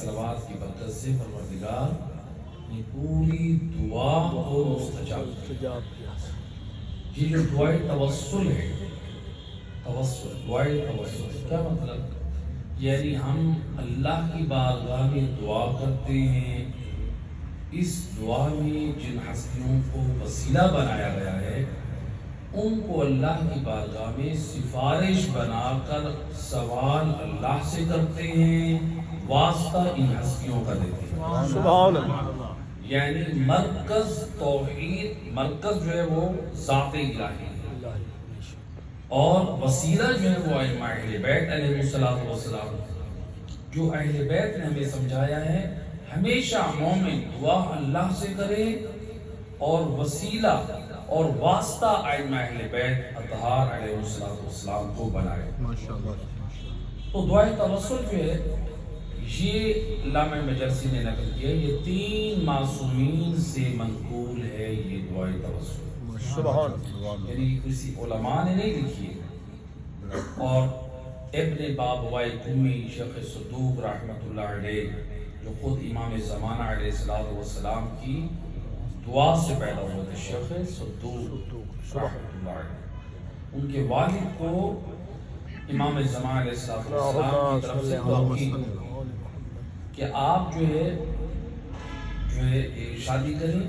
صلوات کی برکت سے پروردگار نے پوری دعا کو مستجاب کیا۔ یہ جو دعائے توسل ہے، دعائے توسل کیا مطلب؟ یعنی ہم اللہ کی بارگاہ میں دعا کرتے ہیں، اس دعا میں جن ہستیوں کو وسیلہ بنایا گیا ہے ان کو اللہ کی بارگاہ میں سفارش بنا کر سوال اللہ سے کرتے ہیں، واسطہ ان ہستیوں کا دیتے ہیں۔ سبحان اللہ۔ یعنی مرکز توحید، مرکز جو ہے وہ ذات الہی ہے، اور وسیلہ جو ہے وہ ائمہ اہل بیت علیہ السلام، جو اہل بیت نے ہمیں سمجھایا ہے ہمیشہ مومن دعا اللہ سے کرے اور وسیلہ اور واسطہ ائمہ اہل بیت اطہار علیہ السلام کو بنائے۔ تو دعائے توسل جو ہے یہ علامہ مجلسی نے نقل کیا، یہ 3 معصومین سے منقول ہے یہ دعائے توسل، سبحان اللہ۔ یعنی کسی علماء نے نہیں لکھی ہے۔ اور ابن بابوائے قمی شیخ صدوق رحمۃ اللہ علیہ، جو خود امام زمانہ علیہ السلام کی دعا سے پیدا ہوئے تھے، شیخ صدوق رحمۃ اللہ علیہ، ان کے والد کو امام زمانہ علیہ السلام کی طرف سے توقید کہ آپ جو ہے شادی کریں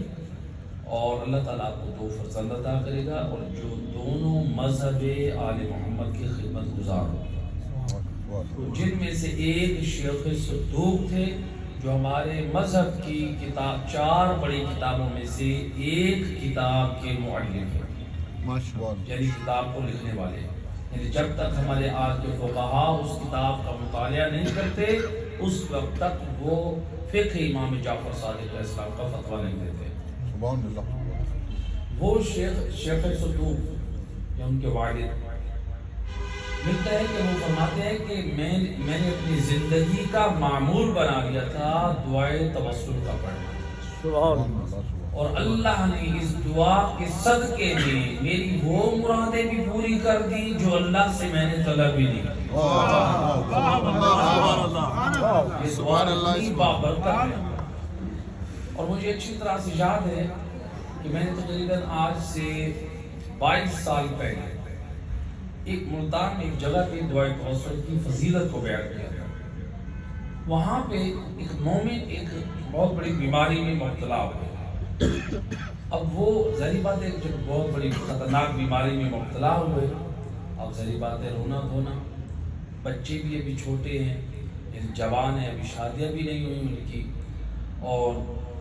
اور اللہ تعالیٰ آپ کو 2 فرزند عطا کرے گا، اور جو دونوں مذہب آل محمد کی خدمت گزار ہوں، جن میں سے ایک شیخ صدوق تھے جو ہمارے مذہب کی کتاب 4 بڑی کتابوں میں سے ایک کتاب کے مؤلف ہیں، یعنی کتاب کو لکھنے والے ہیں۔ یعنی جب تک ہمارے آج کے فقہاء اس کتاب کا مطالعہ نہیں کرتے اس وقت تک وہ فقہ امام جعفر صادق علیہ السلام کا فتویٰ نہیں دیتے۔ سبحان اللہ۔ وہ شیخ صدوق یا ان کے والد ملتا ہے کہ وہ فرماتے ہیں کہ میں نے اپنی زندگی کا معمول بنا لیا تھا دعائے توسل کا پڑھنا، سبحان اللہ۔ اور اللہ نے اس دعا کے صدقے میں میری وہ مرادیں بھی پوری کر دی جو اللہ سے میں نے طلب بھی نہیں کی۔ یہ دعا اتنی بابرکت ہے، اور مجھے اچھی طرح سے یاد ہے کہ میں نے تقریباً آج سے 22 سال پہلے ایک ملتان میں ایک جگہ پہ دعائے توسل کی فضیلت کو بیان کیا تھا۔ وہاں پہ ایک مومن ایک بہت بڑی بیماری میں مبتلا ہو گیا۔ اب وہ ظاہری بات ہے جب بہت بڑی خطرناک بیماری میں مبتلا ہوئے، اب ظاہری بات ہے رونا دھونا، بچے بھی ابھی چھوٹے ہیں، یعنی جوان ہیں، ابھی شادیاں بھی نہیں ہوئی ان کی، اور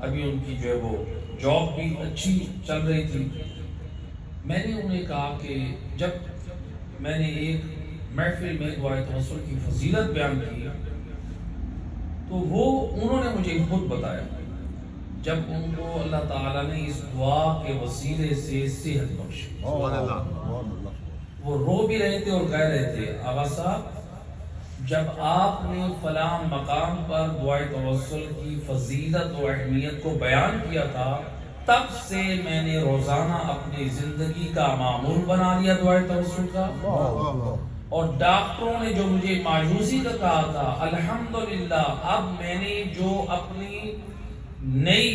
ابھی ان کی جو ہے وہ جاب بھی اچھی چل رہی تھی۔ میں نے انہیں کہا کہ جب میں نے ایک محفل میں دعائے توسل کی فضیلت بیان کی تو انہوں نے مجھے خود بتایا جب ان کو اللہ تعالیٰ نے اس دعا کے وسیلے سے صحت بخشی، وہ رو بھی رہے تھے اور کہہ رہے تھے آغا صاحب جب آپ نے فلاں مقام پر دعائے توسل کی فضیلت و اہمیت کو بیان کیا تھا تب سے میں نے روزانہ اپنی زندگی کا معمول بنا لیا دعائے توسل کا، اور ڈاکٹروں نے جو مجھے مایوسی کا کہا تھا الحمدللہ اب میں نے جو اپنی نئی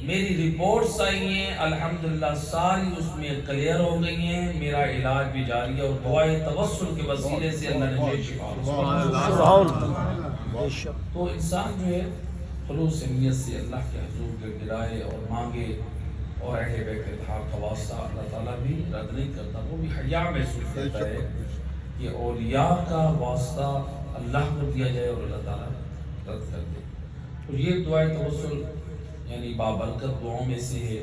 میری رپورٹس آئی ہیں الحمدللہ ساری اس میں کلیئر ہو گئی ہیں، میرا علاج بھی جاری ہے، اور دعائے توسل کے وسیلے سے اللہ نے مجھے شفا دی۔ تو انسان جو ہے خلوص نیت سے اللہ کے حضور کے گرائے اور مانگے، اور اہل بیت اطہار کا واسطہ اللہ تعالیٰ بھی رد نہیں کرتا، وہ بھی حیا محسوس کرتا ہے کہ اولیاء کا واسطہ اللہ کو دیا جائے اور اللہ تعالیٰ رد کر دے۔ تو یہ دعائے توسل یعنی بابرکت دعاؤں میں سے ہے،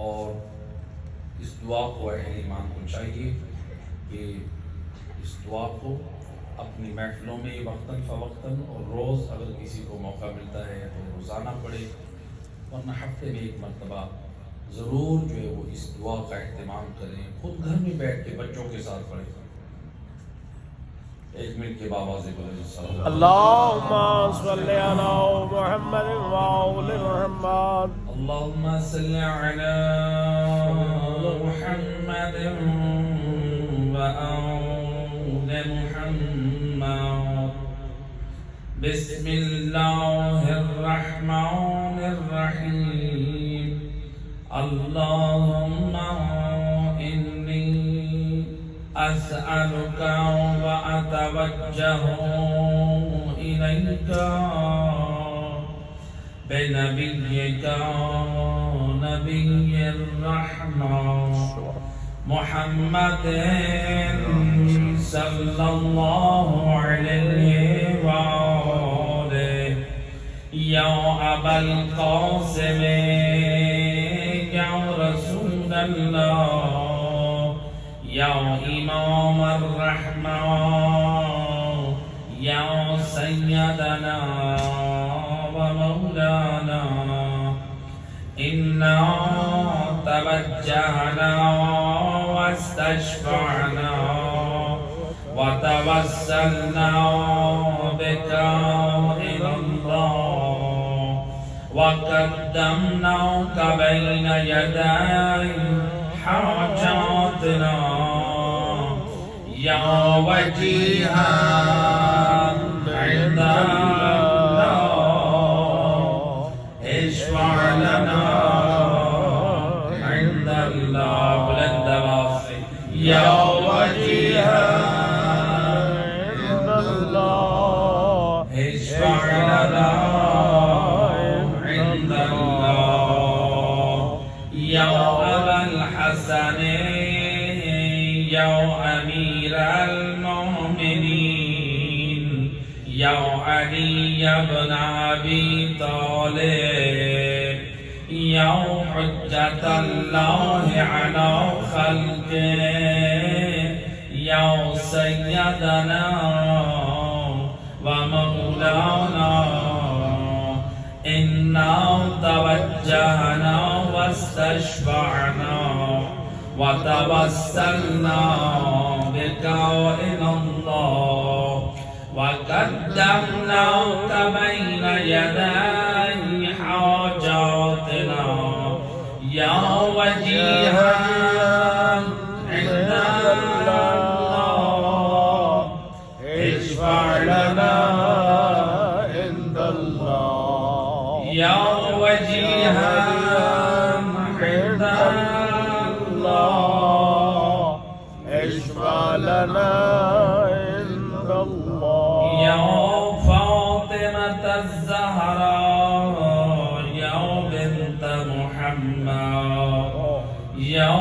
اور اس دعا کو اہل ایمان کو چاہیے کہ اس دعا کو اپنی محفلوں میں وقتاً فوقتاً اور روز اگر کسی کو موقع ملتا ہے تو روزانہ پڑھے، ورنہ ہفتے میں ایک مرتبہ ضرور جو ہے وہ اس دعا کا اہتمام کریں، خود گھر میں بیٹھ کے بچوں کے ساتھ پڑھیں۔ ایک منٹ کے بابا سے بولے اللہم صلی علی محمد وآل محمد، اللہم صلی علی محمد وآل محمد بسم الله الرحمن الرحيم اللهم إني أسألك وأتوجه إليك بنبيك نبي الرحمة محمد صلى الله عليه وآله يا أبا القاسم يا رسول الله يا إمام الرحمة يا سيدنا ومولانا إنا توجهنا واستشفعنا وتوسلنا بك إلى الله وقدمناك بين يدي حاجاتنا يا وجيها عند الله اشفع لنا عند الله بلند واسع يا وجيها عند الله اشفع لنا عند الله يا أبا الحسن يا أمير المؤمنين يا علي بن أبي طالب يا حجة الله على خلقه يا سيدنا ومولانا إنا توجهنا واستشفعنا وتوسلنا بك إلى الله وقدمناك بين يدي حاجاتنا يا وجيها عند الله اشفع لنا عند الله يا وجيها عند الله اشفع لنا عند الله يا فاطمة الزهراء يا بنت محمد يا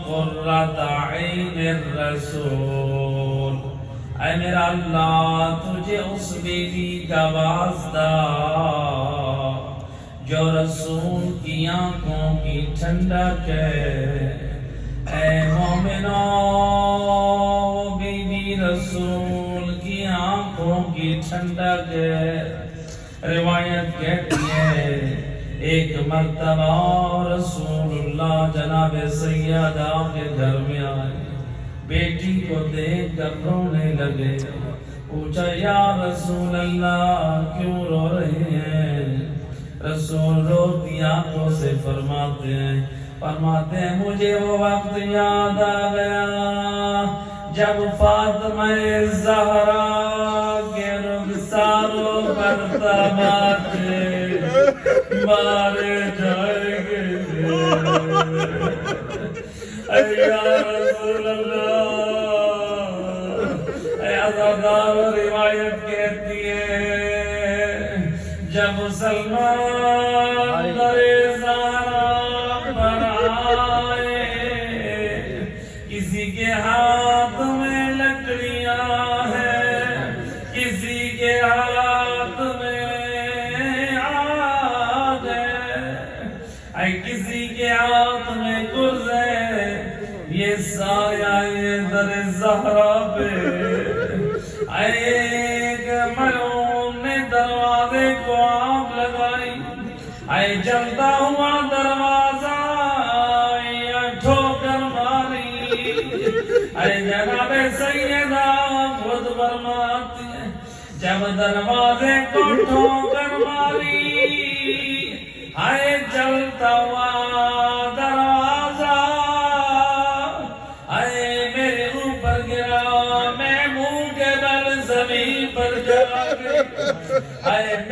قرة عين الرسول اے میرا اللہ تجھے اس بیوی کا واسطہ جو رسول کی آنکھوں کی ٹھنڈک ہے اے مومنوں بیوی رسول کی آنکھوں کی ٹھنڈک ہے روایت کہتی ہے ایک مرتبہ رسول اللہ جناب سیدہ کے گھر میں آئے بیٹی کو دیکھ کر رونے لگے پوچھا یا رسول اللہ کیوں رو رہے ہیں رسول روتی آنکھوں سے فرماتے ہیں مجھے وہ وقت یاد آ گیا جب فاطمہ زہرا کے رخساروں پر تماچے مارے جائیں گے اے یا رسول اللہ اے عزادار روایت کہتی ہے جب سلمان در زہرا پر آئے کسی کے ہاتھ میں لکڑیاں ہیں کسی کے ہاتھ میں آگ ہے اے کسی کے ہاتھ میں گرز ہے یہ سایہ در زہرا پہ ایک ملعون نے دروازے کو آگ لگائی اے جلتا ہوا دروازہ یا ٹھوکر ماری اے جناب سیدہ خود فرماتی ہیں جب دروازے کو ٹھوکر ماری اے جلتا ہوا دروازہ اے میرے اوپر گرا میں منہ کے بل زمین پر جا گئی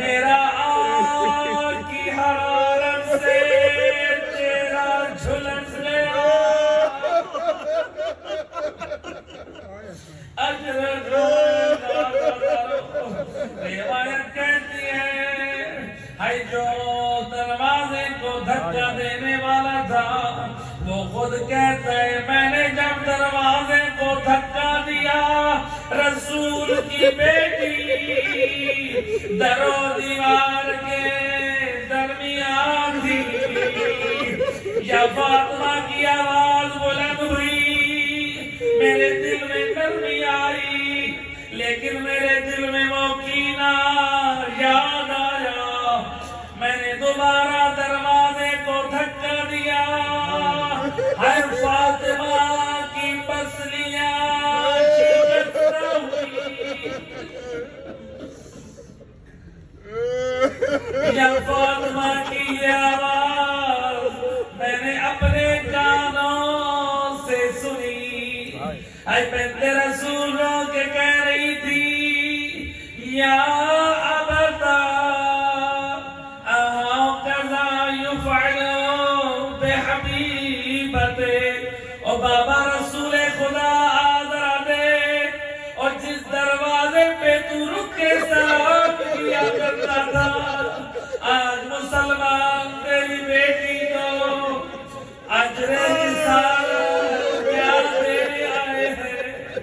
میرا آگ کی حرارت سے تیرا جھلس گیا اجر روایت کہتی ہے جو دروازے کو دھکا دینے والا تھا وہ خود کہتا ہے میں نے جب دروازے کو دھکا دیا رسول کی بیٹی در و دیوار کے درمیان تھی یا فاطمہ کی آواز بلند ہوئی میرے دل میں نرمی آئی لیکن میرے دل میں وہ کینہ یاد آیا میں نے دوبارہ دروازے کو دھکا دیا ہر فاطمہ کی پسلیاں شکستہ ہوئی یا فاطمہ کی آواز میں نے اپنے کانوں سے سنی اے بنت رسول رو کے کہہ رہی تھی یا ابتا اہاکذا یفعل بحبیبتے او بابا رسول خدا آذرا دے اور جس دروازے پہ تو رک کے سلام کیا کرتا تھا آج مسلمان تیری بیٹی کو اجر رسالت کیا دینے آئے ہیں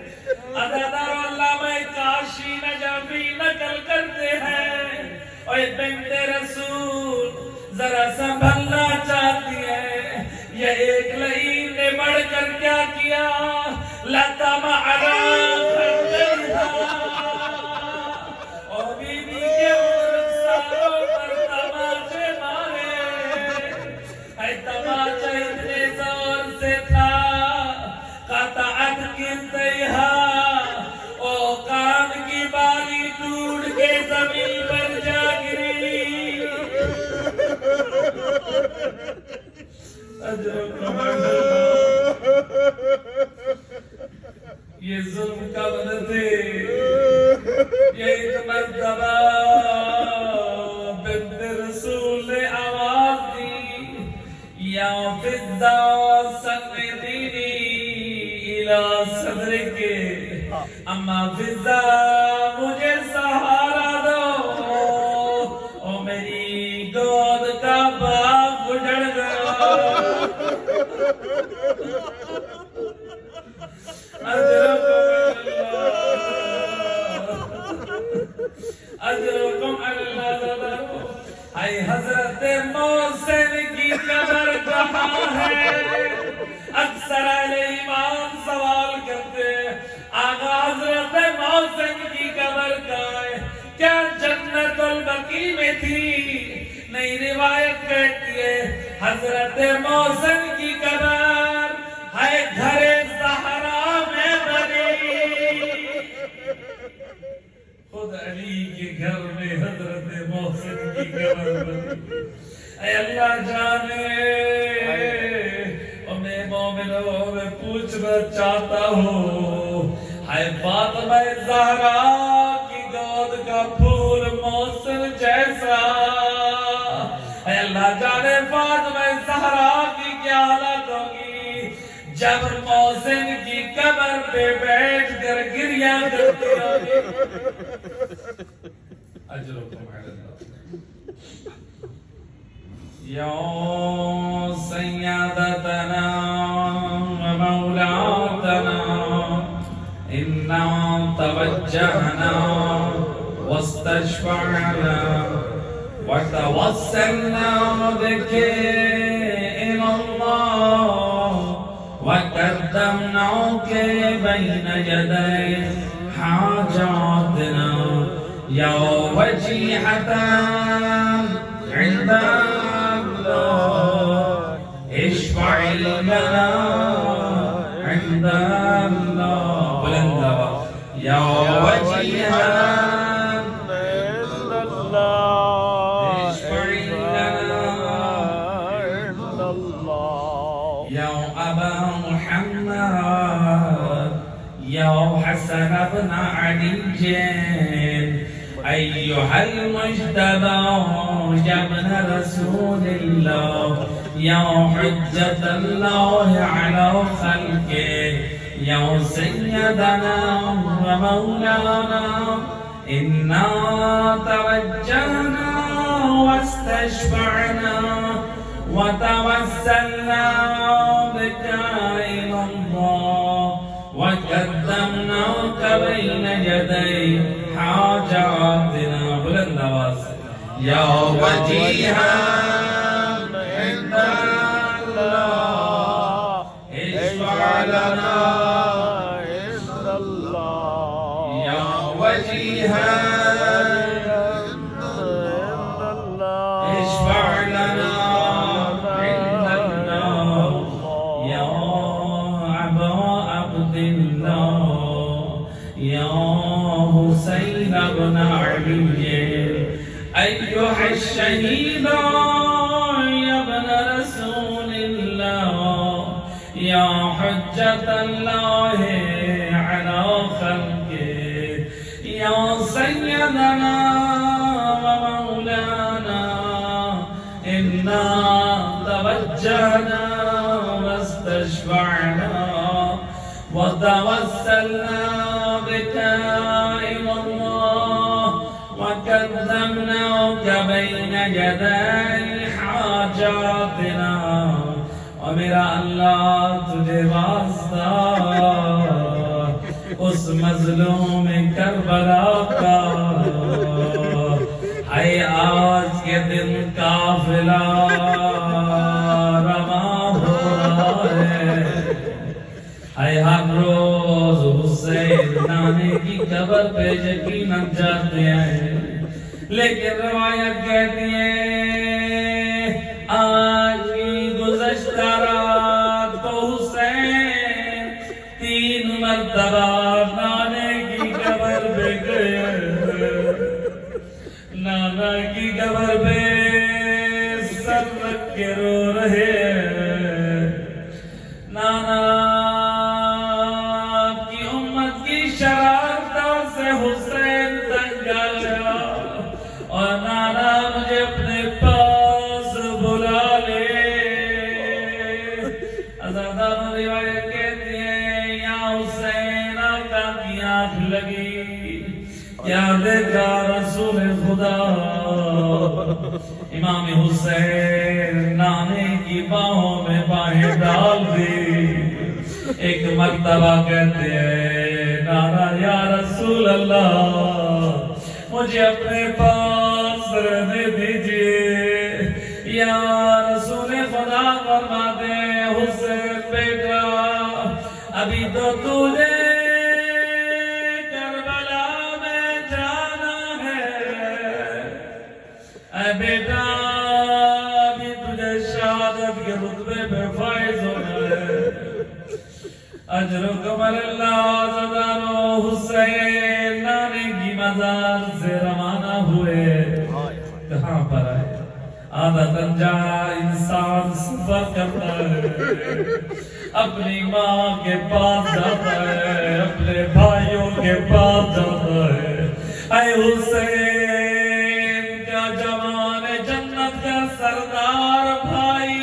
عزادار علامہ کاشی نجفی نقل کرتے ہیں اور بنت رسول ذرا سنبھلنا چاہتی ہے یہ ایک لعین نے بڑھ کر کیا کیا لتا معنا خندرها اور بی بی کے رخساروں پر تماچے مارے اے تماچے اتنے زور سے تھا قطعت کلتیہا او کان کی بالی ٹوٹ کے زمین پر جا گری یہ ظلم کا بدل تھے یہ ایک مرتبہ بنت رسول نے آواز دی یا فضا سندینی الى صدرک اما فضا مجھے سہارا دو او میری گود کا باغ اجڑ گیا اجرکم اللہ اے حضرت محسن کی قبر کہاں ہے اکثر اہل ایمان سوال کرتے آقا حضرت محسن کی قبر کہاں ہے کیا جنت البقیع میں تھی نئی روایت کہتی ہے حضرت محسن کی قبر ہے گھر زہرا میں بنی خود علی کے گھر میں حضرت محسن کی قبر بنی اے اللہ جانے اور میں مومنوں میں پوچھنا چاہتا ہوں اے فاطمہ زہرا کی گود کا پھول محسن جیسا اے اللہ جانے فاطمہ زہرا کی کیا حالت ہوگی جب محسن کی قبر پہ بیٹھ کر گریہ کرتی ہوگی اجرکم علی اللہ یا سیدتنا و مولاتنا انا توجہنا واستشفعنا وتوسلنا بك إلى الله وقدمناك بين يدي حاجاتنا يا وجيهة عند الله اشفعي لنا عند الله بلندوا يا وجيهة يا حسن بن علي أيها المجتبى يا ابن رسول الله يا حجة الله على خلقه يا سيدنا ومولانا إنا توجهنا واستشفعنا وتوسلنا بك إلى الله وقدمناك بين يدي حاجاتنا بلند آواز يا وجيها عند الله اشفع لنا عند الله يا وجيها عند الله اشفع لنا عند الله يا أبا عبد الله يا حسين بن علي أيها الشهيد يا ابن رسول الله يا حجة الله على خلقه يا سيدنا ومولانا إنا توجهنا واستشفعنا وتوسلنا بك إلى الله وقدمناك بين يدي حاجاتنا ومیرا اللہ تجھے واسطہ اس مظلوم کربلا کا اے آج کے دن قافلہ رواں ہو رہا ہے اے ہر روز حسین نانے کی قبر پہ یقیناً جاتے ہیں لیکن روایت کہتی ہے آج کی گزشتہ رات کو حسین 3 مرتبہ نانے کی قبر پہ گئے نانا کی قبر پہ سر رکھ کے رو رہے ہیں نانا کی امت کی شرارتوں سے حسین تنگ آ گیا اور نانا مجھے اپنے پاس بلا لے ازادار روایت کہتی ہے یا حسین آقا کی آنکھ لگی کیا دیکھا رسول خدا امام حسین نانے کی باہوں میں باہیں ڈال دی ایک مرتبہ کہتے ہیں نانا یا رسول اللہ مجھے اپنے پاس رہنے دیجئے یا رسول خدا فرماتے ہیں حسین بیٹا ابھی تو تجھے کربلا میں جانا ہے اے بیٹا ابھی تجھے شہادت کے رتبے پہ فائز ہونا ہے اجرکم اللہ زدانو حسین نانے کی مزار سے روانہ ہوئے کہاں پر آئے عادتاً جہاں انسان سفر کرتا ہے اپنی ماں کے پاس جاتا ہے اپنے بھائیوں کے پاس جاتا ہے اے حسین کا جوان جنت کا سردار بھائی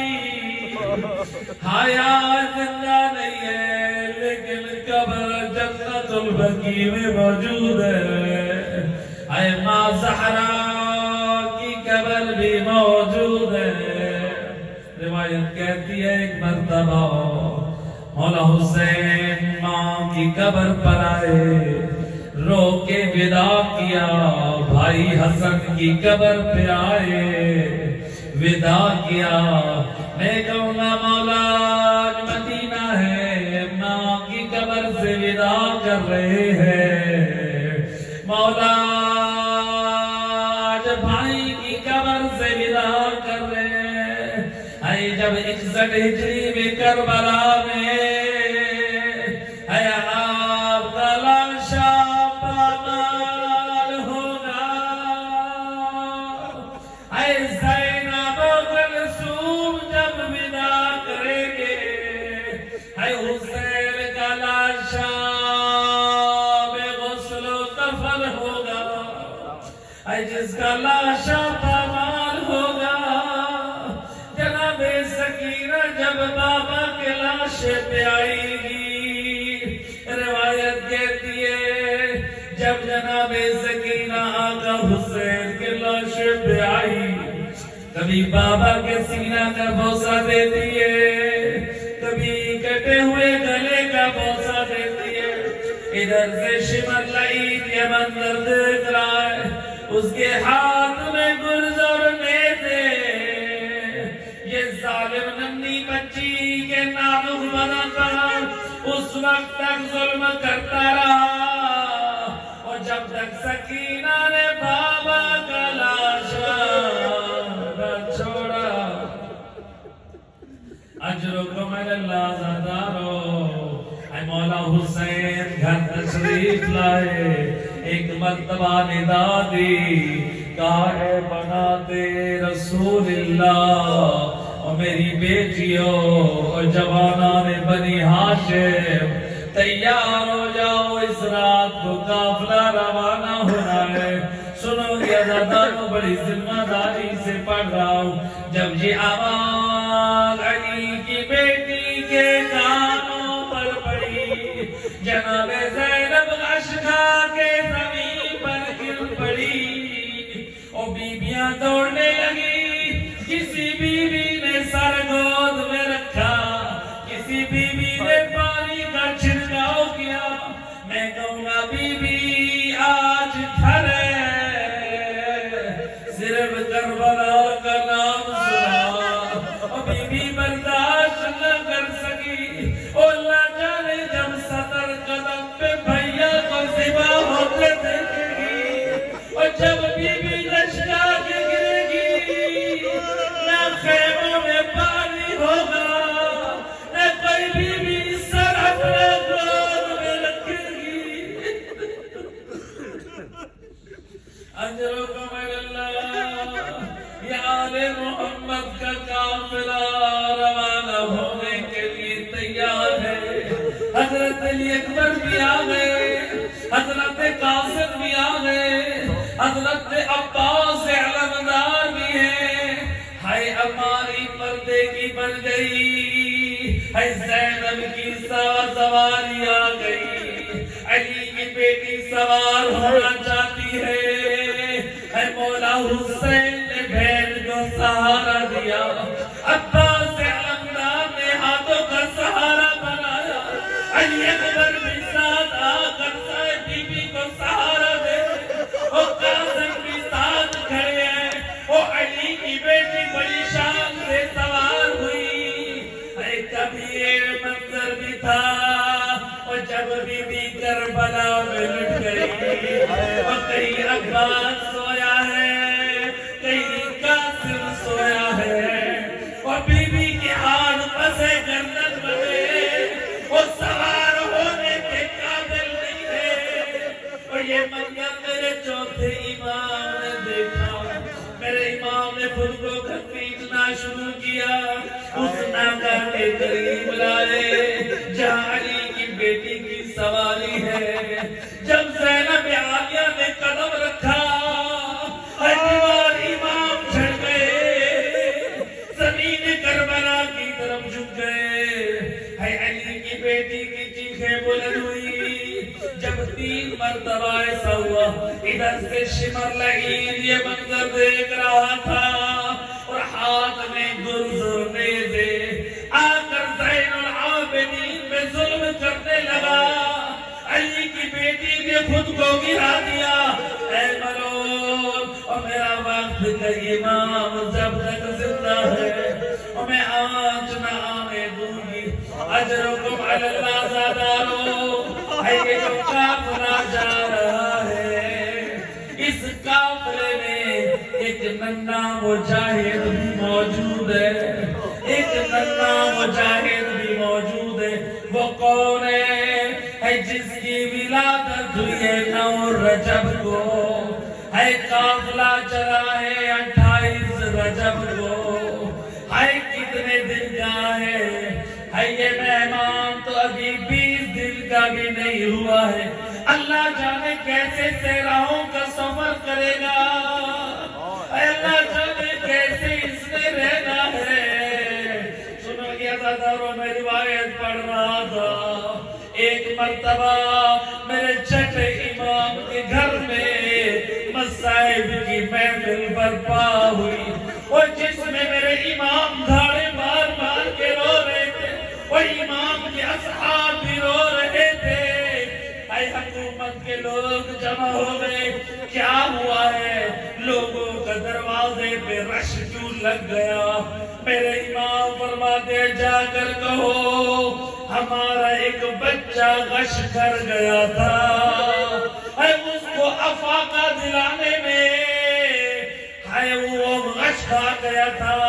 حیات زندہ نہیں ہے لیکن قبر جنت البقیع میں موجود ہے اے ماں زہرا کی قبر بھی موجود ہے روایت کہتی ہے ایک مرتبہ مولا حسین ماں کی قبر پر آئے رو کے وداع کیا بھائی حسن کی قبر پہ آئے وداع کیا میں کہوں گا مولا آج مدینہ ہے ماں کی قبر سے وداع کر رہے ہیں مولا آج بھائی کی قبر سے وداع کر رہے ہیں اے جب 61 ہجری میں کربلا میں اے آپ کا لاشا پامال ہوگا اے زینب و کلثوم جب وداع کریں گے اے حسین کا لاشا بے غسل و کفن ہوگا پہ آئے گی. روایت کہتی ہے جب جناب سکینہ آقا حسین کے لاش پہ آئی کبھی بابا کے سینہ کا بوسہ دیتی ہے کبھی کٹے ہوئے گلے کا بوسہ دیتی ہے. ادھر سے شمر لعید یہ منظر دیکھ رہا ہے اس کے ہاتھ میں گرز اور نیزے. یہ ظالم ننھی بچی کے نازک بدن پر اس وقت تک ظلم کرتا رہا اور جب تک سکینہ نے بابا کا لاش نہ چھوڑا. اجرکم اللہ زادارو اے مولا حسین گھر تشریف لائے. ایک مرتبہ ندا دی کہا اے بناتے رسول اللہ اور میری بیٹیوں اور جوانان بنی ہاشم تیار ہو جاؤ اس رات کو قافلہ روانہ ہونا ہے. سنو یہ ازادانوں بڑی ذمہ داری سے پڑھ رہا ہوں. جب یہ آواز علی کی بیٹی کے کانوں پر پڑی جناب زینب اشکا کے زمین پر گر پڑی اور بیویاں دوڑنے لگی. کسی بیوی نے سر گود میں رکھا کسی بیوی نے پانی کا چھڑکاؤ کیا. میں کہوں گا بیوی آج ٹھہرے صرف کربلا کا نام سنا اور بیوی برداشت نہ کر سکی. اور اللہ جانے جب صدر قدم پہ بھیا کو ذبح ہوتے دیکھے گی اور جب بیوی لشکا کے گرے گی نہ خیموں میں پانی ہوگا نہ کوئی بیوی سر اپنے گود میں رکھے گی. اجرکم اللہ. یہ آل محمد کا قافلہ روانہ ہونے کے لیے تیار ہے. حضرت علی اکبر بھی آ گئے حضرت قاسم بھی آ گئے حضرت عباس علمدار بھی ہیں. ہائے ہماری پردے کی بن گئی ہائے زینب کی سواری آ گئی. علی کی بیٹی سوار ہونا چاہتی ہے. اے مولا حسین نے بہن کو سہارا دیا. عباس علمدار نے ہاتھوں کا سہارا بنایا. علی اکبر بھی ساتھ آ کر بی بی کو سہارا دے اور قاسم بھی ساتھ کھڑے ہیں. وہ علی کی بیٹی بڑی شان سے سوار ہوئی. اے کبھی یہ منظر بھی تھا اور جب بی بی کربلا میں لٹ گئی اور کہیں عباس سویا ہے کہیں قاسم سویا ہے اور بی بی کے ہاتھ پسے گردن بنے وہ سوار ہونے کے قابل نہیں ہے. اور یہ منظر میرے چوتھے امام نے دیکھا. میرے امام نے خود کو گھسیٹنا شروع کیا. اس ناگا کے قریب لائے جہاں علی کی بیٹی کی سواری ہے. جب زینب عالیہ نے قدم رکھا دیوار امام چھڑ گئے زمین کربلا کی طرف جھک گئے. ہے علی کی بیٹی کی چیخیں بلند ہوئی. جب 3 مرتبہ ایسا ہوا ادھر سے شمر لعید یہ منظر دیکھ رہا تھا اور ہاتھ میں گرز و نیزے آ کر زین العابدین میں ظلم کرنے لگا. علی کی بیٹی نے خود کو گرا دیا. اے ملون اور میرا وقت کا امام جب تک زندہ ہے اور میں آنچ نہ آنے دوں گی. اجرکم علی اللہ زادارو. ہے یہ جو قافلہ جا رہا ہے اس قافلے میں ایک ننھا مجاہد بھی موجود ہے. ایک ننھا مجاہد بھی موجود ہے. وہ کون ہے جس کی ولادت ہوئی ہے 9 رجب کو. ہے قافلہ چلا ہے 28 رجب کو. ہے کتنے دن کا ہے یہ مہمان تو ابھی 20 دن کا بھی نہیں ہوا ہے. اللہ جانے کیسے صحراؤں کا سفر کرے گا. اللہ جانے کیسے اس میں رہنا ہے. سنو یہ عزاداروں میں روایت پڑھ رہا تھا، ایک مرتبہ میرے چھٹے امام کے گھر میں مصائب کی محفل برپا ہوئی، اور جس میں میرے امام دھاڑے مار مار کے رو رہے تھے، اور امام کے اصحاب بھی رو رہے تھے۔ اے حکومت کے لوگ جمع ہو گئے، کیا ہوا ہے؟ لوگوں کا دروازے پہ رش کیوں لگ گیا؟ میرے امام فرماتے جا کر کہو ہمارا ایک بچہ غش کر گیا تھا، اے اس کو افاقہ دلانے میں اے وہ غش کھا گیا تھا،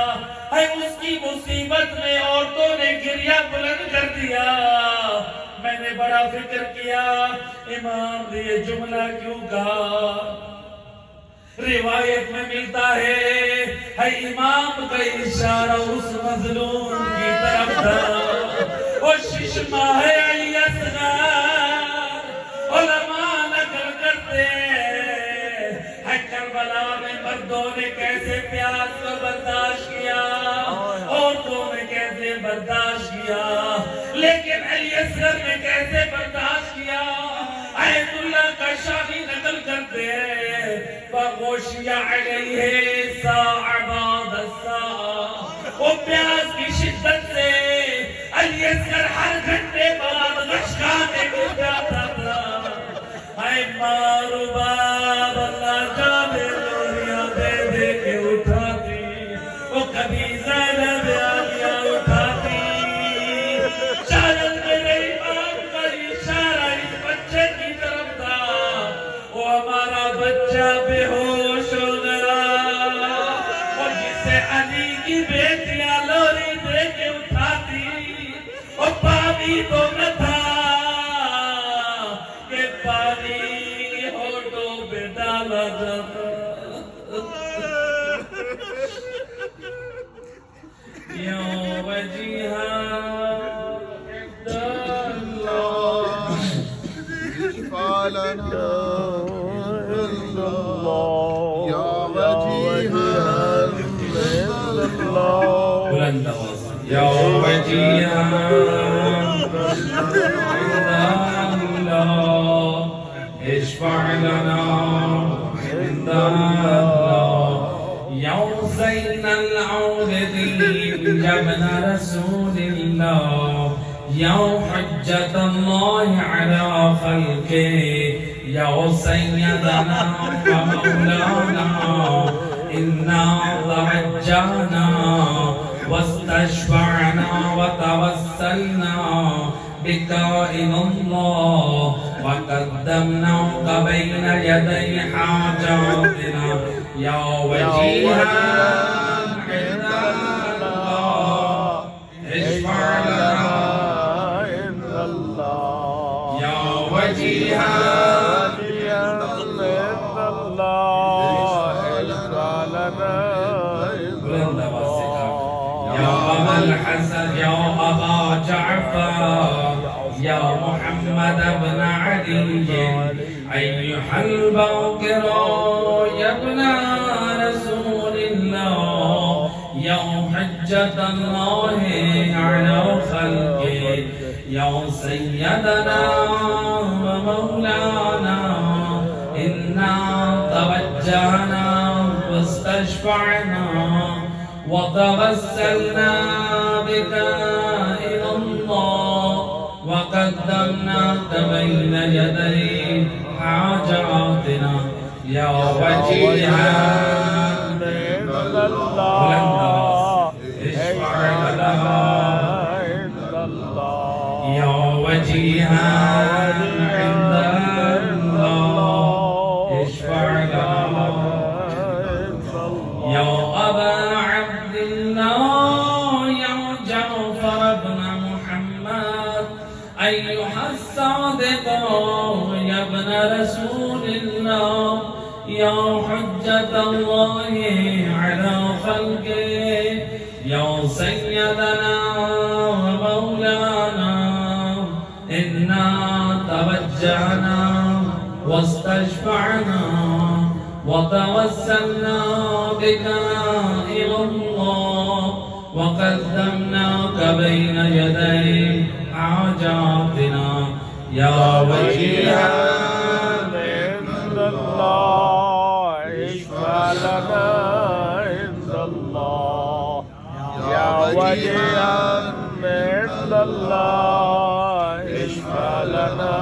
اے اس کی مصیبت میں عورتوں نے گریہ بلند کر دیا۔ میں نے بڑا فکر کیا امام نے یہ جملہ کیوں کہا؟ روایت میں ملتا ہے امام کا اشارہ اس مظلوم کی طرف تھا، وہ ششمہ ہے علی اصغر، علماء نقل کرتے ہیں کربلا میں مردوں نے کیسے پیاس کو برداشت کیا، عورتوں نے کیسے برداشت کیا، لیکن علی اصغر نے کیسے برداشت کیا؟ آیت اللہ کا شاہی نقل کرتے ہیں وَغُشِيَ عَلَيْهِ سَاعَ بَعْدَ السَّاعَ، وہ پیاس کی شدت سے علی اصغر ہر گھنٹے بعد غش کھانے گر جاتا تھا۔ اے مارو باب اللہ جانے لوریاں دے دے کے اٹھاتی، وہ کبھی زینب عالیہ اٹھاتی۔ شاید میرے امام کا اشارہ اس بچے کی طرف تھا، وہ ہمارا بچہ بے ہوش ہو گیا، اور جسے علی کی بیٹیاں لوری دے کے اٹھاتی، وہ پانی تو نہ تھا کہ پانی ہونٹوں پہ ڈالا جاتا۔ یوں وجیہاں عند اللہ اشفع لنا عند اللہ یا وجیہا عند اللہ بلند آواز یا وجیہاں عند اللہ اشفع لنا عند اللہ یا زین العابدین یا ابن رسول اللہ یا حجت اللہ علی خلقہ یا سیدنا و مولانا انا توجہنا واستشفعنا وتوسلنا بك إلى الله وقدمناك بين يدي حاجاتنا يا وجيها عند الله اشفع لنا عند الله يا وجيها عند الله اشفع لنا بلند آواز سے کہا یا ابا الحسن یا ابا جعفر یا محمد بن علی ایھا الباقر یا ابن رسول اللہ یا حجت اللہ علی خلقہ یا سیدنا و مولانا انا توجہنا واستشفعنا وتوسلنا بك إلى الله وقدمناك بين يدي حاجاتنا يا وجيها عند الله اشفع لنا عند الله يا وجيها عند الله اشفع لنا يا أبا عبد الله يا جعفر بن محمد أيها الصادق يا ابن رسول الله يا حجة الله على خلقه يا سيدنا ومولانا إنا توجهنا واستشفعنا وتوسلنا بك إلى الله وقدمناك بين يدي حاجاتنا یا وجیہا عند الله اشفع لنا عند الله يا وجيها عند الله اشفع لنا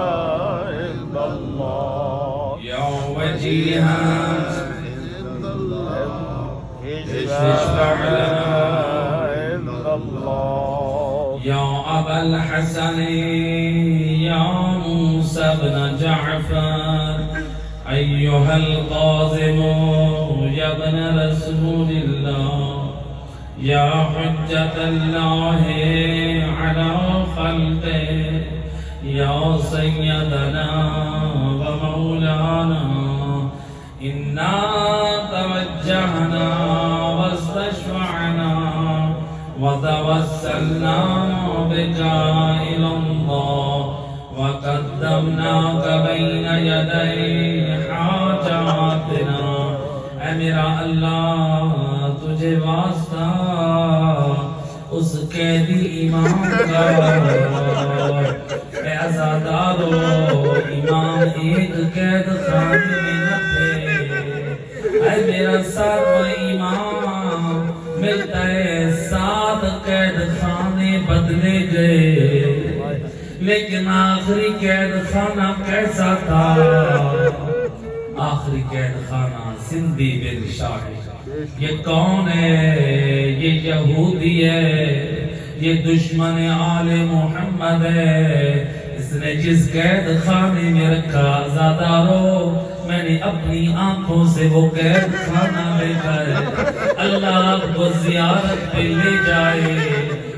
عند الله یا وجیہا اشفع لنا عند الله یا ابا الحسن یا موسى بن جعفر ایہا القاظم یا ابن رسول اللہ یا حجت اللہ علی خلقه یا سیدنا و مولانا انا توجہنا واستشفعنا وتوسلنا بك إلى الله وقدمناك بين يدي حاجاتنا اے میرا اللہ تجھے واسطہ اس قیدی امام کا اے عزادارو امام ایک قید خانے میں نہ تھے اے میرا ساتواں امام ملتا ہے 7 قید خانے بدلے گئے لیکن آخری قید خانہ کیسا تھا آخری قید خانہ سندھی بن شاہد یہ کون ہے یہ یہودی ہے یہ دشمن آل محمد ہے اس نے جس قید خانے میں رکھا آزادارو میں نے اپنی آنکھوں سے وہ قید خانہ دیکھا ہے اللہ آپ کو زیارت پہ لے جائے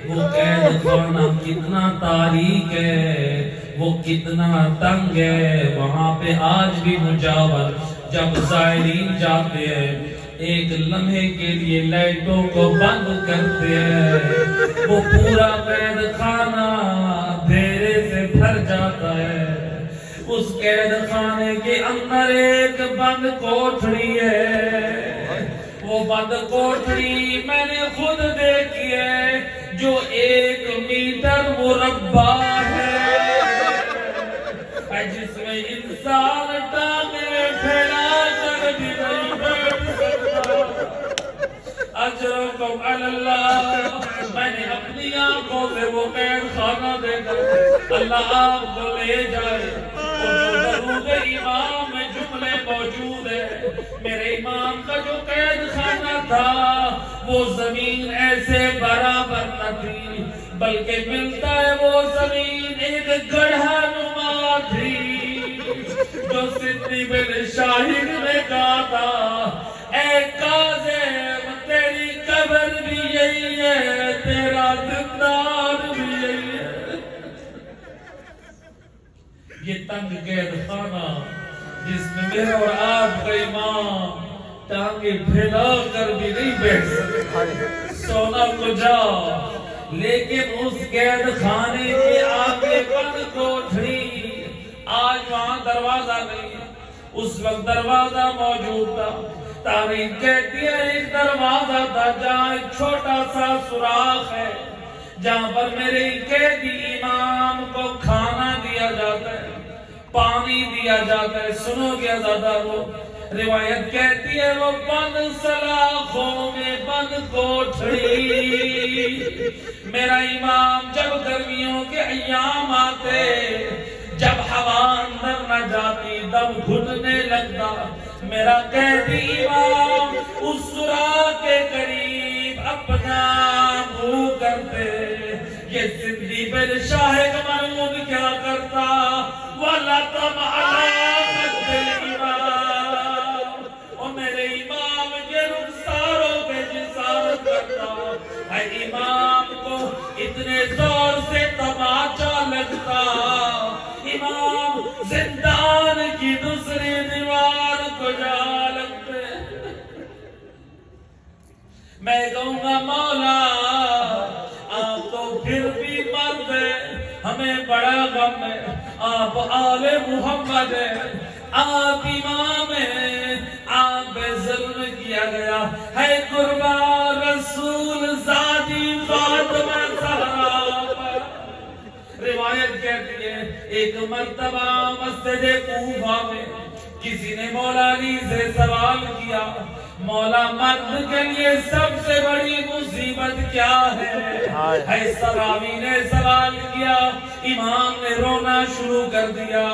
وہ قید خانہ کتنا تاریک ہے وہ کتنا تنگ ہے وہاں پہ آج بھی مجاور جب زائرین جاتے ہیں ایک لمحے کے لیے لائٹوں کو بند کرتے ہیں وہ پورا قید خانہ اندھیرے سے بھر جاتا ہے اس قید خانے کے اندر ایک بند کوٹھڑی ہے وہ بند کوٹھڑی میں نے خود دیکھی ہے جو 1 میٹر مربع ہے جس میں انسان ٹانگیں پھیلا کر بھی نہیں بیٹھ سکتا اجرکم علی اللہ میں نے اپنی آنکھوں سے وہ قید خانہ دیکھا اللہ آپ کو لے جائے اور جو درود امام میں جملے موجود ہیں میرے امام کا جو قید خانہ تھا وہ زمین ایسے برابر نہ تھی بلکہ ملتا ہے وہ زمین ایک گڑھا نما تھی جو سندھی بن شاہد نے کہا تھا اے کاظم تیری قبر بھی یہی ہے تیرا زندان بھی یہی ہے یہ تنگ قید خانہ جس میں میرا اور آپ کا امام ٹانگیں پھیلا کر بھی نہیں بیٹھ سکتے سونا کو جا لیکن اس قید خانے کے آگے بند کوٹھڑی آج وہاں دروازہ نہیں اس وقت دروازہ موجود تھا تاریخ کہتی ہے ایک دروازہ تھا جہاں ایک چھوٹا سا سوراخ ہے جہاں پر میرے قیدی امام کو کھانا دیا جاتا ہے پانی دیا جاتا ہے سنو گے عزادارو روایت کہتی ہے وہ بند سلاخوں میں بند کوٹھڑی میرا امام جب گرمیوں کے ایام آتے جب ہوا اندر نہ جاتی دم گھٹنے لگتا میرا قیدی امام اس سوراخ کے قریب اپنا منہ کرتے یہ زندگی بن شاہد مرمون کیا کرتا وَلَتَمْ عَلَىٰ مَسْتِ الْإِمَامِ اور میرے امام کے رخساروں پہ جسارت کرتا اے امام کو اتنے زور سے تماچا لگتا امام زندان کی دوسری دیوار کو جا لگتے میں کہوں گا مولا آپ تو پھر بھی مرد ہیں ہمیں بڑا غم ہے آپ آل محمد ہیں آپ امام ہیں آپ پہ ظلم کیا گیا ہے قربان رسول زادی فاطمہ زہرا پر مرتبہ مسجد کوفہ میں کسی نے مولا علی سے سوال کیا، مولا مرد کے لیے سب سے بڑی مصیبت کیا ہے؟ صحابی نے سوال کیا، امام نے رونا شروع کر دیا،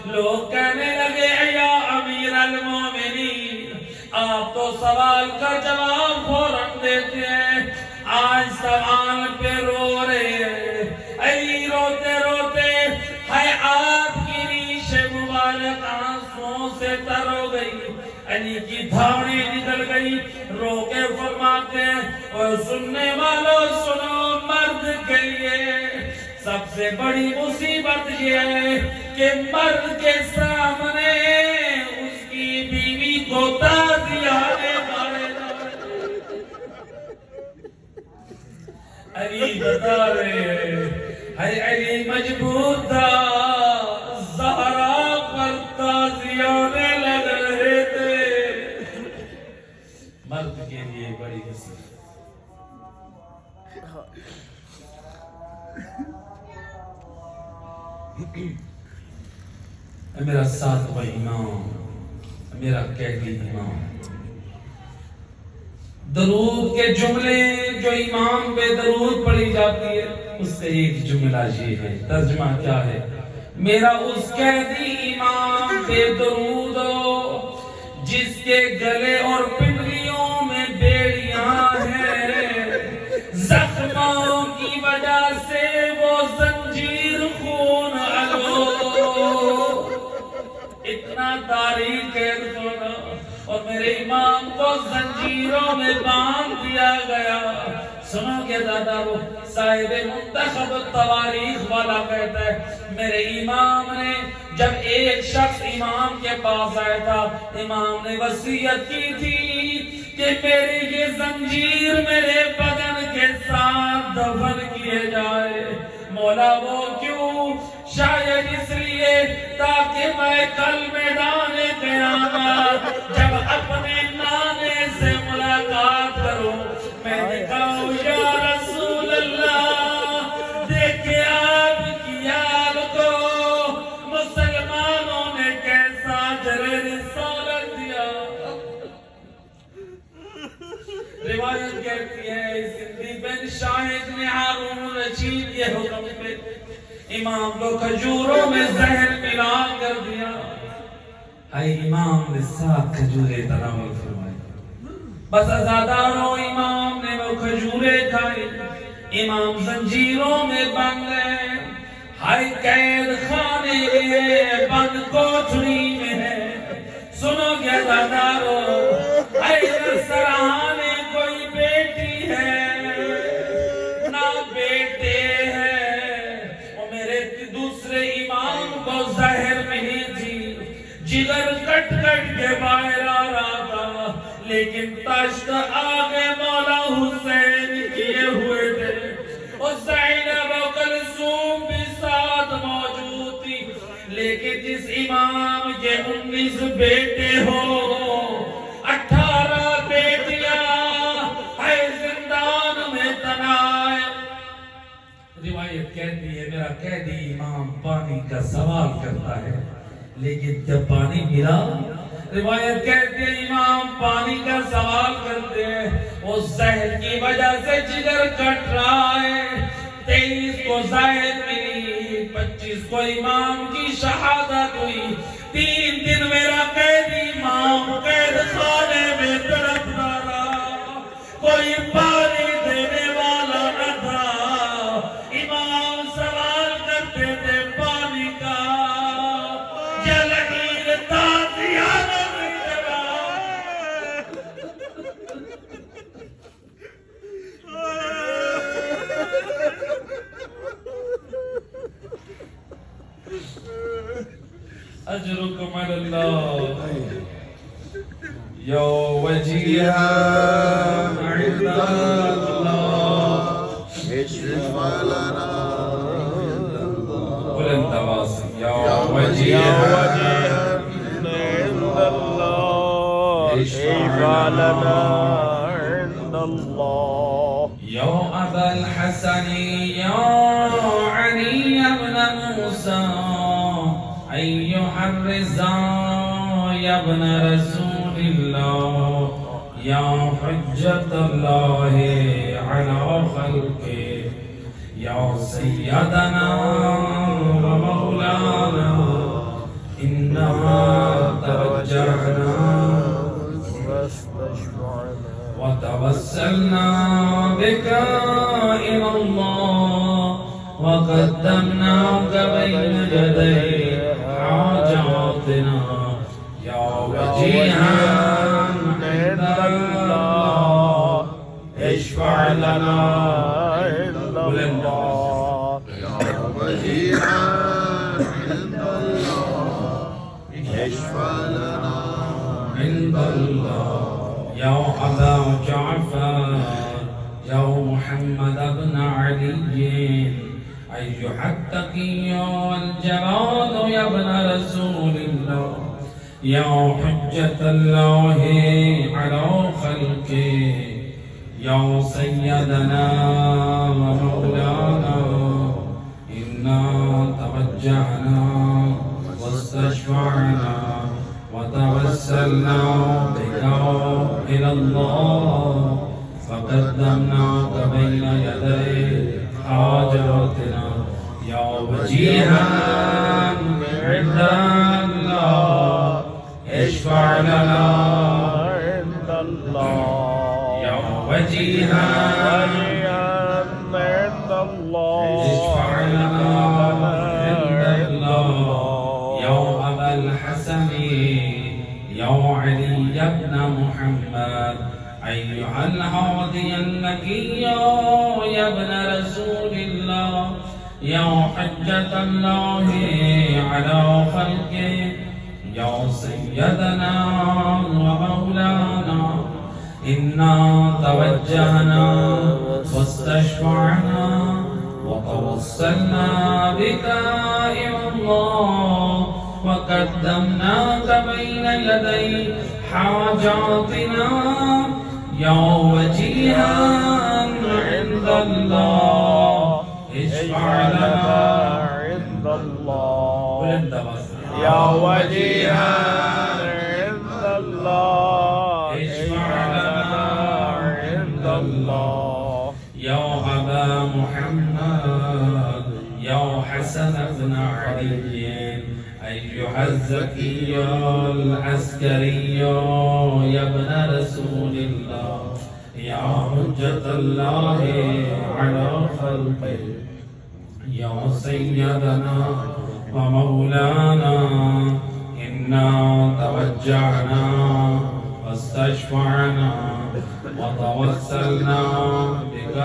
لوگ کہنے لگے یا امیر المومنین آپ تو سوال کا جواب فوراً دیتے ہیں، آج سوال پہ رو رہے ہیں۔ علی روتے روتے ہے آپ کی ریش مبارک آنسوں سے تر ہو گئی، علی کی دھاڑیں نکل گئی، رو کے فرماتے ہیں اور سننے والوں سنو، مرد کے لیے سب سے بڑی مصیبت یہ ہے کہ مرد کے سامنے اس کی بیوی کو تعزیانے مارے جائے۔ علی بتا رہے ہیں، علی مجبور تھا، زہرا پر تعزیانے لگ رہے تھے۔ مرد کے لیے بڑی مصیبت۔ میرا ساتواں امام، میرا قیدی امام، درود کے جملے جو امام پہ درود پڑھی جاتی ہے اس کا ایک جملہ یہ ہے، ترجمہ کیا ہے؟ میرا اس قیدی امام پہ درود ہو جس کے گلے اور پنڈلیوں میں بیڑیاں ہیں، زخموں کی وجہ سے وہ زنجیر خون علو، اتنا تاریخ سونا، اور میرے امام کو زنجیروں میں باندھ دیا گیا۔ سنو کہ دادا وہ صاحب منتخب تواریخ والا کہتا ہے، میرے امام نے جب ایک شخص امام کے پاس آیا تھا، امام نے وصیت کی تھی کہ میری یہ زنجیر میرے بدن کے ساتھ دفن کیے جائے۔ مولا وہ کیوں؟ شاید اس لیے تاکہ میں کل میدان قیامت جب اپنے نانے سے ملاقات کروں، میں دکھاؤں یا رسول اللہ دیکھے آپ کی یاد کو مسلمانوں نے کیسا جرے رسالت دیا۔ روایت کہتی ہے سندھی بن شاہد نے ہارون الرشید کے حکم پہ امام کو کھجوروں میں زہر ملا کر دیا۔ اے امام نے 7 کھجوریں تناول فرمائی، بس ازاداروں امام نے وہ کھجوریں کھائی، امام زنجیروں میں بند گئے، ہائی قید خانے میں بند کوٹھڑی میں ہے۔ سنو گے ازاداروں، اے سرہانے کوئی بیٹی ہے نہ بیٹے ہیں، وہ میرے دوسرے امام کو زہر نہیں تھی، جگر کٹ کٹ کے باہر آ رہا تھا، لیکن تشت آگے مولا حسین کیے ہوئے تھے، اور زینب و کلثوم بھی ساتھ موجود تھی، لیکن جس امام کے 19 بیٹے ہو، 18 بیٹیاں ہے زندان میں تنائے۔ روایت کہتی ہے میرا قیدی امام پانی کا سوال کرتا ہے، لیکن جب پانی ملا، روایت کہتے ہیں امام پانی کا سوال کرتے ہیں، اس زہر کی وجہ سے جگر کٹ رہا ہے۔ 23 کو زہر ملی، 25 کو امام کی شہادت ہوئی۔ 3 دن میرا قیدی امام قید خانے میں تڑپتا رہا، کوئی پانی دینے والا نہ تھا۔ امام سوال کرتے تھے پانی کا، یا لکیر تازیانہ میں جواب۔ اجرکم علی اللہ یا وجیہا عند اللہ اشفع لنا بلند آواز سے یا وجیہا عند اللہ اشفع لنا عند اللہ یا ابا الحسن یا علی ابن موسیٰ أيها الرضا يا ابن رسول الله يا حجة الله على خلقه يا سيدنا ومولانا إنا توجهنا وتوسلنا بك إلى الله وقدمناك بين يدي حاجاتنا يا وجيها عند الله اشفع لنا عند الله يا وجيها عند الله اشفع لنا عند الله يا أبا جعفر يا محمد بن علي أيها التقي والجواد يا ابن رسول الله يا حجة الله على خلقه يا سيدنا ومولانا إنا توجهنا واستشفعنا وتوسلنا بك إلى الله فقدمناك بين يدي حاجاتنا يا وجيها عند الله اشفع لنا عند الله يا وجيها عند الله اشفع لنا عند الله يا أبا الحسن يا علي بن محمد أيها الهادي النقي يا ابن رسول الله يا حجة الله على خلقه يا سيدنا ومولانا إنا توجهنا واستشفعنا وتوسلنا بك إلى الله وقدمناك بين يدي حاجاتنا يا وجيها عند الله اشفع لنا عند الله بلند آواز يا وجيها عند الله اشفع لنا عند الله يا أبا محمد يا حسن بن علي أيها الزكي العسكري يا ابن رسول الله يا حجة الله على خلقه يا سيدنا ومولانا إنا توجهنا واستشفعنا وتوسلنا بك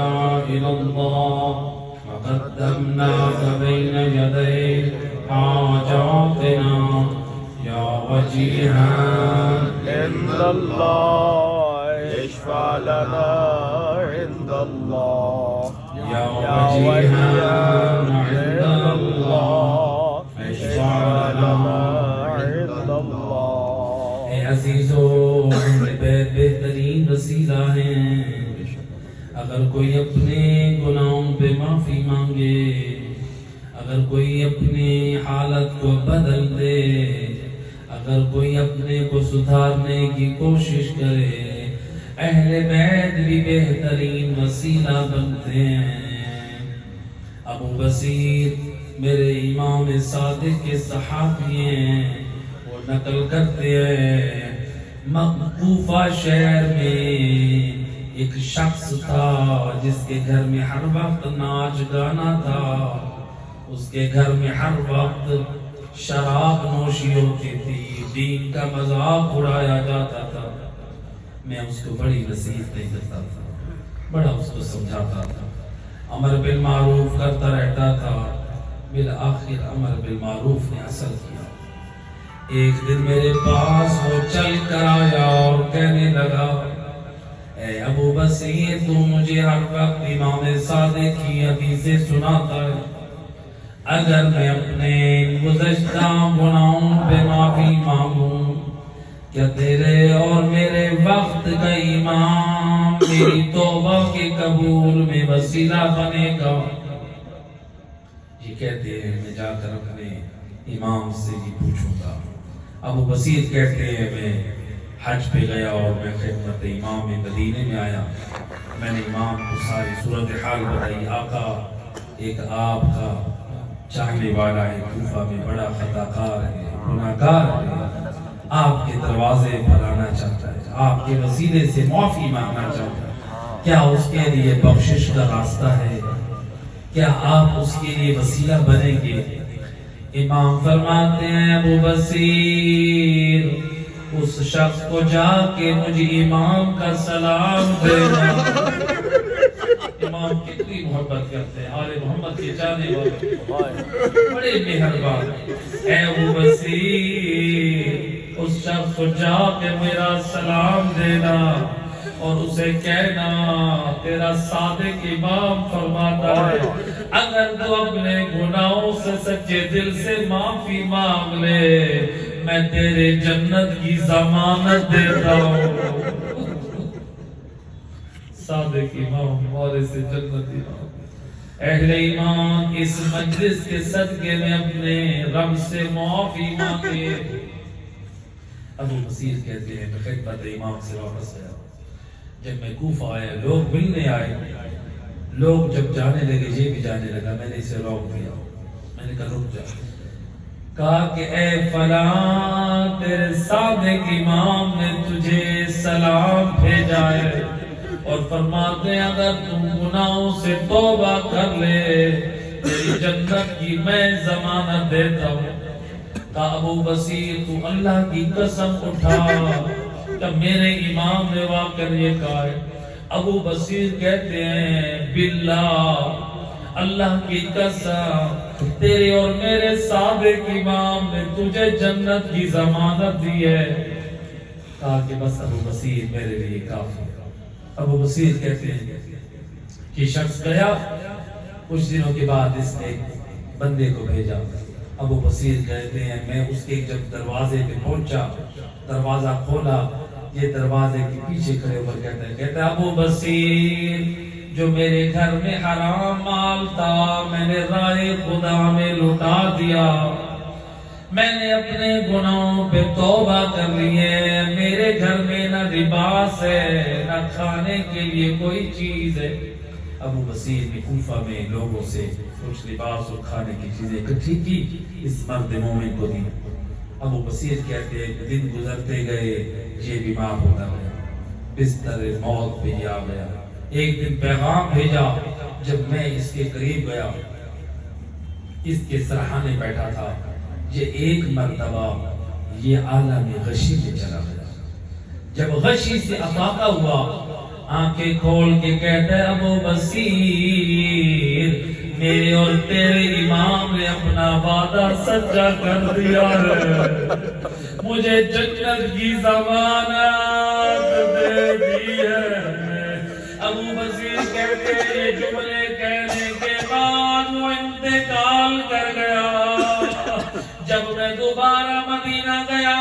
إلى الله وقدمناك بين يدي حاجاتنا يا وجيها عند الله اشفع لنا عند الله يا وجيها عند الله اشفع لنا عند الله اے عزیزو بہترین وسیلہ ہیں اگر کوئی اپنے گناہوں پہ معافی مانگے اگر کوئی اپنی حالت کو بدل دے اگر کوئی اپنے کو سدھارنے کی کوشش کرے اہل بیت بھی بہترین وسیلہ بنتے ہیں ابو بصیر میرے امام صادق کے صحابی ہیں وہ نقل کرتے ہیں کوفہ شہر میں ایک شخص تھا جس کے گھر میں ہر وقت ناچ گانا تھا اس کے گھر میں ہر وقت شراب نوشی ہوتی تھی دین کا مذاق اڑایا جاتا تھا میں اس کو بڑی نصیحتیں کرتا تھا بڑا اس کو سمجھاتا تھا امر بالمعروف کرتا رہتا تھا بالآخر امر بالمعروف نے اثر کیا ایک دن میرے پاس وہ چل کر آیا اور کہنے لگا اے ابو بصیر تو مجھے ہر وقت امام صادق کی حدیثیں سناتا ہے اگر میں اپنے گزشتہ گناہوں پہ معافی مانگوں کیا تیرے اور میرے وقت کا امام میری توبہ کے قبول میں وسیلہ بنے گا؟ یہ کہتے ہیں میں جا کر اپنے امام سے ہی پوچھوں گا۔ ابو بصیر کہتے ہیں میں حج پہ گیا اور میں خدمت امام مدینے میں آیا، میں نے امام کو ساری صورتحال بتائی، آقا ایک آپ کا چاہنے والا ہے، کوفہ میں بڑا خطا کار ہے، گناہ گار ہے، آپ کے دروازے پر آنا چاہتا ہے، آپ کے وسیلے سے معافی مانگنا چاہتا ہے، کیا اس کے لیے بخشش کا راستہ ہے؟ کیا آپ اس کے لیے وسیلہ بنیں گے؟ امام فرماتے ہیں ابو بصیر اس شخص کو جا کے مجھے امام کا سلام دینا۔ امام کتنی محبت کرتے ہیں، آل محمد کے چاہنے والے بڑے مہربان۔ اے ابو بصیر اس شخص کو جا کے میرا سلام دینا اور اسے کہنا تیرا صادق امام فرماتا ہے اگر تو اپنے گناہوں سے سچے دل سے معافی مانگ لے میں تیرے جنت کی ضمانت دیتا ہوں۔ صادق امام وارث جنت امام، اہل ایمان اس مجلس کے صدقے میں اپنے رب سے معافی مانگے۔ ابو بصیر کہتے ہیں میں خدمت امام سے واپس آیا، جب میں کوفہ آیا لوگ ملنے آئے، لوگ جب جانے لگے یہ بھی جانے لگا، میں نے اسے روک دیا، میں نے کہا رک جا، کہا کہ اے فلاں تیرے صادق امام نے تجھے سلام بھیجا ہے اور فرماتے ہیں اگر تم گناہوں سے توبہ کر لے تیری جنت کی میں ضمانت دیتا ہوں۔ کہا ابو بصیر تو اللہ کی قسم اٹھا کہ میرے امام نے واقع یہ کہا ہے؟ ابو بصیر کہتے ہیں باللہ اللہ کی قسم تیرے اور میرے صادق امام نے تجھے جنت کی ضمانت دی ہے۔ کہا کہ بس ابو بصیر میرے لیے کافی۔ ابو بصیر کہتے ہیں کہ شخص گیا، کچھ دنوں کے بعد اس نے ایک بندے کو بھیجا۔ ابو بصیر کہتے ہیں میں اس کے جب دروازے پہ پہنچا، دروازہ کھولا، یہ دروازے کے پیچھے کھڑے ہو کر کہتا ہے ابو بصیر جو میرے گھر میں حرام مال تھا میں نے راہ خدا میں لٹا دیا، میں نے اپنے گناہوں پہ توبہ کر لی ہے، میرے گھر میں نہ لباس ہے نہ کھانے کے لیے کوئی چیز ہے۔ ابو بصیر نے کوفہ میں لوگوں سے کچھ لباس اور کھانے کی چیزیں اکٹھی کی، اس مرد مومن کو دی۔ ابو بصیر کہتے ہیں دن گزرتے گئے یہ بیمار ہوتا گیا، بستر موت پہ آ گیا۔ ایک دن پیغام بھیجا، جب میں اس کے قریب گیا اس کے سرحانے بیٹھا تھا، یہ ایک مرتبہ یہ عالم غشی میں چلا گیا۔ جب غشی سے افاقہ ہوا آنکھیں کھول کے کہتا ہے ابو بصیر میرے اور تیرے امام نے اپنا وعدہ سچا کر دیا ہے، مجھے جنت کی ضمانت دے دی ہے۔ ابو بصیر کہتے ہیں یہ جملے کہنے کے بعد وہ انتقال کر گیا۔ جب میں دوبارہ مدینہ گیا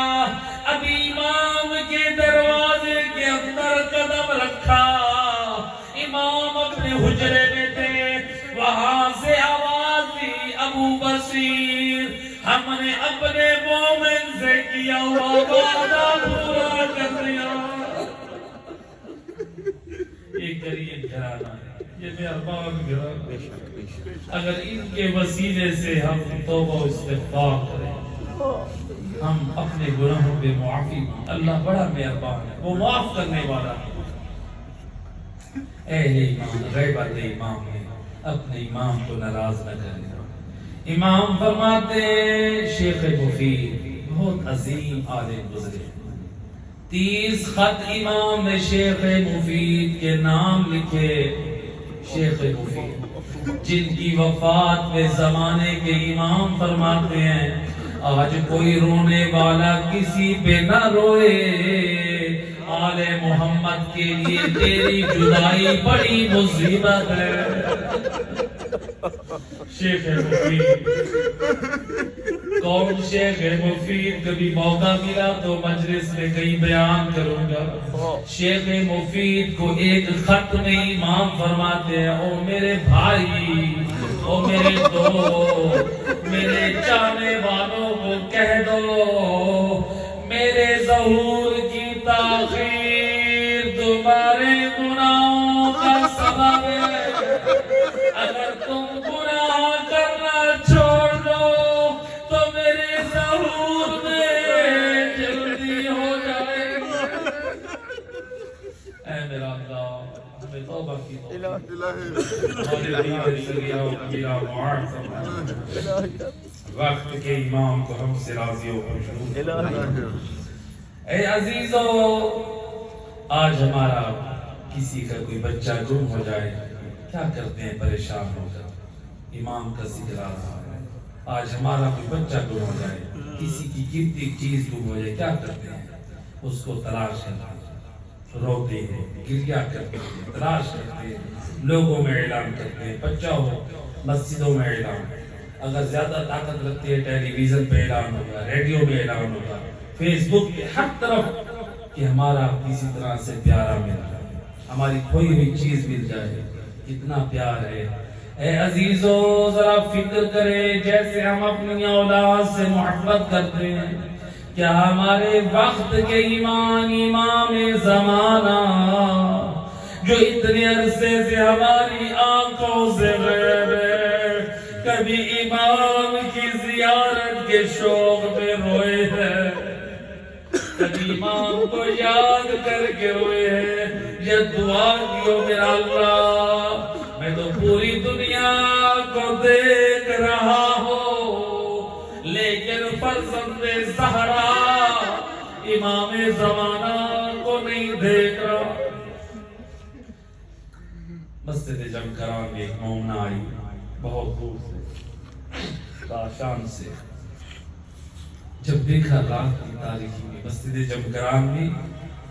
ابھی امام کے دروازے کے اندر قدم رکھا، امام اپنے حجرے میں تھے، وہاں سے آواز دی ابو بصیر ہم نے اپنے مومن سے کیا ہوا وعدہ پورا کر دیا۔ یہ کریم گھرانہ ہے، یہ مہربان گھرانہ ہے، اگر ان کے وسیلے سے ہم توبہ و استغفار کریں، ہم اپنے گناہوں پہ معافی، اللہ بڑا مہربان ہے، وہ معاف کرنے والا ہے۔ اہل ایمان غیبت امام ہے، اپنے امام کو ناراض نہ کریں۔ امام فرماتے ہیں شیخ مفید بہت عظیم عالم گزرے، 30 خط امام نے شیخ مفید کے نام لکھے۔ شیخ مفید جن کی وفات میں زمانے کے امام فرماتے ہیں آج کوئی رونے والا کسی پہ نہ روئے، آل محمد کے لیے تیری جدائی بڑی مصیبت ہے۔ شیخ مفید کون شیخ مفید کبھی موقع ملا تو مجلس میں کہیں بیان کروں گا. شیخ مفید کو ایک خط میں امام فرماتے ہیں او میرے بھائی او میرے دوست میرے چاہنے والوں کو کہہ دو میرے ظہور کی تاخیر تمہارے گناہوں کا سبب ہے. اگر تم گناہ کرنا چھوڑ دو تو میرے ظہور میں جلدی ہو جائے گا. اے میرا اللہ ہمیں توبہ کی وقت کے امام کو ہم سے راضی ہو خوش. اے عزیزو آج ہمارا کسی کا کوئی بچہ گم ہو جائے کیا کرتے ہیں پریشان ہو جائے امام کا ذکر آ رہا ہے. آج ہمارا کوئی بچہ گم ہو جائے کسی کی قیمتی چیز گم ہو جائے کیا کرتے ہیں اس کو تلاش کرتے ہیں روتے ہیں گریہ کرتے ہیں تلاش کرتے ہیں لوگوں میں اعلان کرتے ہیں. بچہ ہو مسجدوں میں اعلان اگر زیادہ طاقت رکھتے ہیں ٹیلی ویژن پہ اعلان ہوگا ریڈیو میں اعلان ہوگا فیس بک پہ ہر طرف کہ ہمارا کسی طرح سے پیارا مل جائے ہماری کھوئی ہوئی چیز مل جائے کتنا پیار ہے. اے عزیزو ذرا فکر کرے جیسے ہم اپنی اولاد سے محبت کرتے ہیں کیا ہمارے وقت کے امام زمانہ جو اتنے عرصے سے ہماری آنکھوں سے غائب ہے کبھی امام کی زیارت کے شوق میں روئے ہیں کبھی امام کو یاد کر کے روئے ہیں یا دعا کیو میرا اللہ میں تو پوری دنیا کو دیکھ رہا ہوں لیکن فرزند زہرا امام زمانہ کو نہیں دیکھ رہا. مسجد جمکران میں ایک مومنہ آئی بہت دور سے کاشان سے. جب دیکھا رات کی تاریکی میں مسجد جمکران میں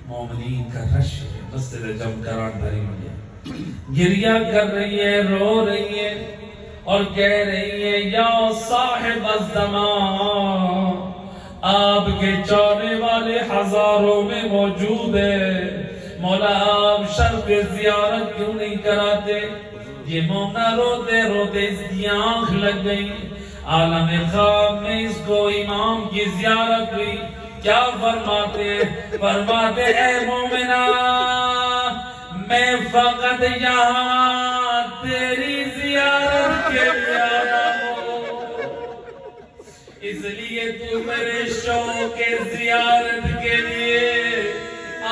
مومنین کا رش ہے مسجد جمکران بھری ہوئی ہے گریہ کر رہی ہے رو رہی ہے اور کہہ رہی ہے یا صاحب الزمان آپ کے چاہنے والے ہزاروں میں موجود ہے مولا آپ شرف زیارت کیوں نہیں کراتے. یہ مومنہ روتے روتے اس کی آنکھ لگ گئی عالم خواب میں اس کو امام کی زیارت ہوئی. کیا فرماتے اے مومنہ میں فقط یہاں تیری زیارت کے لیے آیا ہوں اس لیے تو میرے شوق کے زیارت کے لیے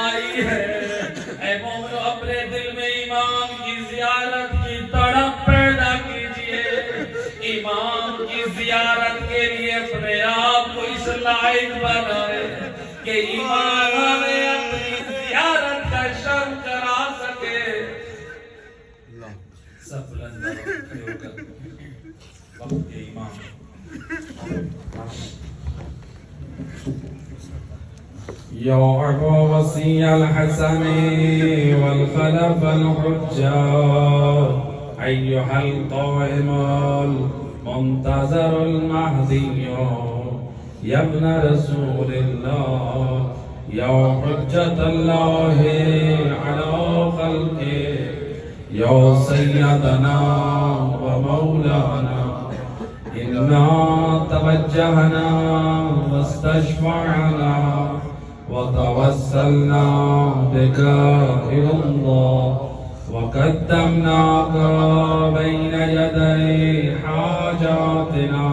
آئی ہے. اے مومنو اپنے دل میں امام کی زیارت کی تڑپ پیدا کیجئے امام کی زیارت کے لیے اپنے آپ کو اس لائق بنائے کہ امام ہمیں اپنی زیارت کا شرم کرا سکے. سب بلند کھڑے ہو کر وقت کے امام یا ابا وسیع الحسن والخلف الحجہ ایہا القائم المنتظر المہدی یا ابن رسول اللہ یا حجت اللہ علی خلقہ یا سیدنا و مولانا انا توجہنا واستشفعنا وتوسلنا بك إلى الله وقدمناك بين يدي حاجاتنا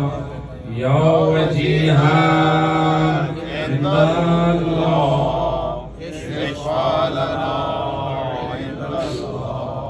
يا وجيها عند الله اشفع لنا عند الله.